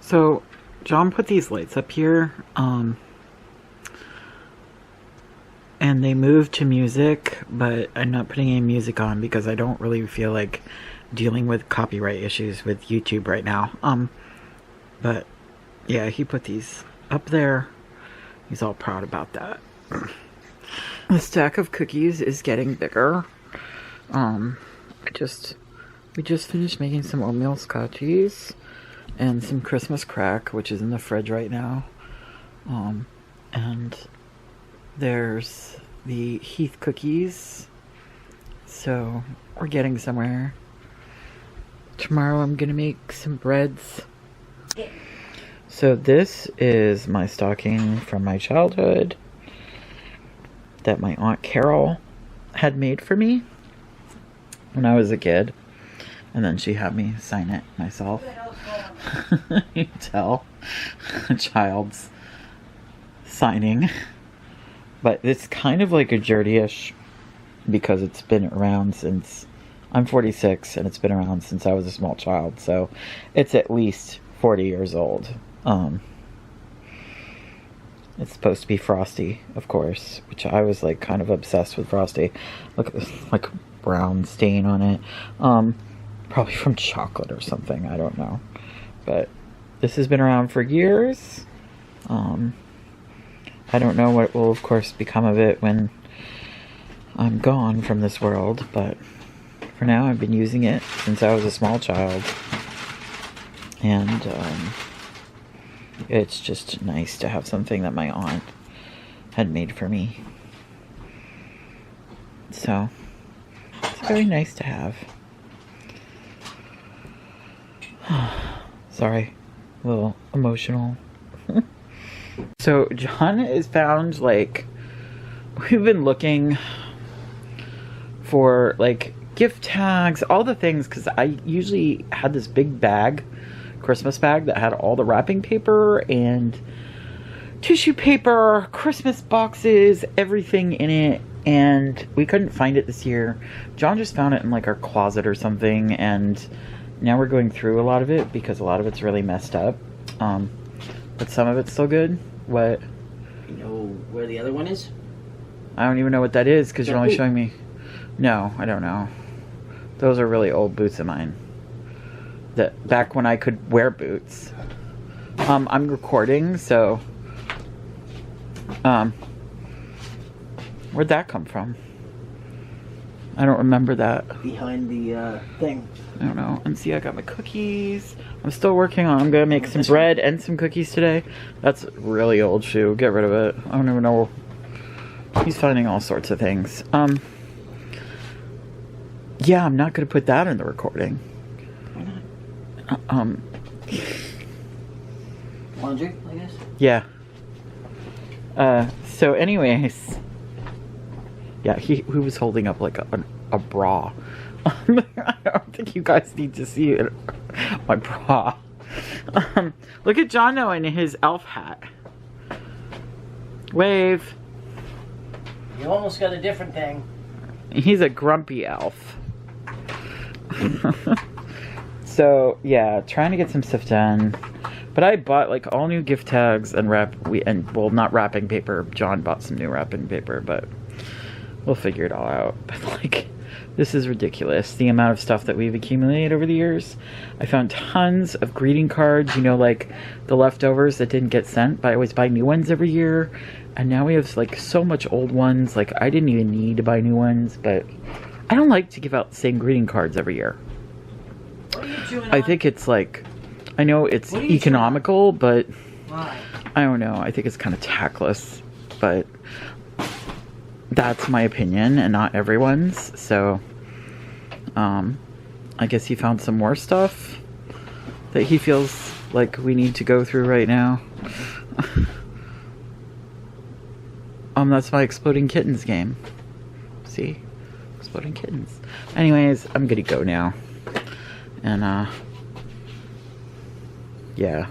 So, John put these lights up here, and they moved to music, but I'm not putting any music on because I don't really feel like dealing with copyright issues with YouTube right now. But yeah, he put these up there. He's all proud about that. The stack of cookies is getting bigger. We just finished making some oatmeal scotchies and some Christmas crack, which is in the fridge right now. And there's the Heath cookies. So we're getting somewhere. Tomorrow I'm gonna make some breads. So this is my stocking from my childhood that my Aunt Carol had made for me when I was a kid. And then she had me sign it myself. You can tell a child's signing. But it's kind of like a dirty-ish because it's been around since... I'm 46 and it's been around since I was a small child. So it's at least 40 years old. It's supposed to be frosty, of course, which I was like kind of obsessed with frosty. Look at this like brown stain on it. Probably from chocolate or something, I don't know. But this has been around for years. I don't know what will of course become of it when I'm gone from this world, but for now I've been using it since I was a small child. And it's just nice to have something that my aunt had made for me. So it's very nice to have. Sorry, a little emotional. So John has found, like, we've been looking for like gift tags, all the things, because I usually had this big bag, Christmas bag, that had all the wrapping paper and tissue paper, Christmas boxes, everything in it, and we couldn't find it this year. John just found it in like our closet or something, and now we're going through a lot of it because a lot of it's really messed up. But some of it's still good. What? You know where the other one is? I don't even know what that is because you're only showing me. No, I don't know. Those are really old boots of mine. That back when I could wear boots. I'm recording, so where'd that come from? I don't remember that. Behind the thing. I don't know. And see, I got my cookies. I'm still working on. I'm gonna make some bread and some cookies today. That's a really old shoe. Get rid of it. I don't even know. He's finding all sorts of things. Yeah, I'm not gonna put that in the recording. Why not? Laundry, I guess. Yeah. So anyways, yeah, he was holding up like a bra. I don't think you guys need to see it. My bra. Look at Jono in his elf hat. Wave. You almost got a different thing. He's a grumpy elf. So yeah, trying to get some stuff done. But I bought like all new gift tags and well, not wrapping paper. John bought some new wrapping paper, but we'll figure it all out. But like, this is ridiculous, the amount of stuff that we've accumulated over the years. I found tons of greeting cards, you know, like the leftovers that didn't get sent, but I always buy new ones every year. And now we have like so much old ones, like I didn't even need to buy new ones, but I don't like to give out the same greeting cards every year. What are you chewing on? I think it's like, I know it's economical, but Why? I don't know, I think it's kind of tactless, but that's my opinion and not everyone's. So I guess he found some more stuff that he feels like we need to go through right now. That's my Exploding Kittens game. See? Exploding Kittens. Anyways, I'm gonna go now. And yeah.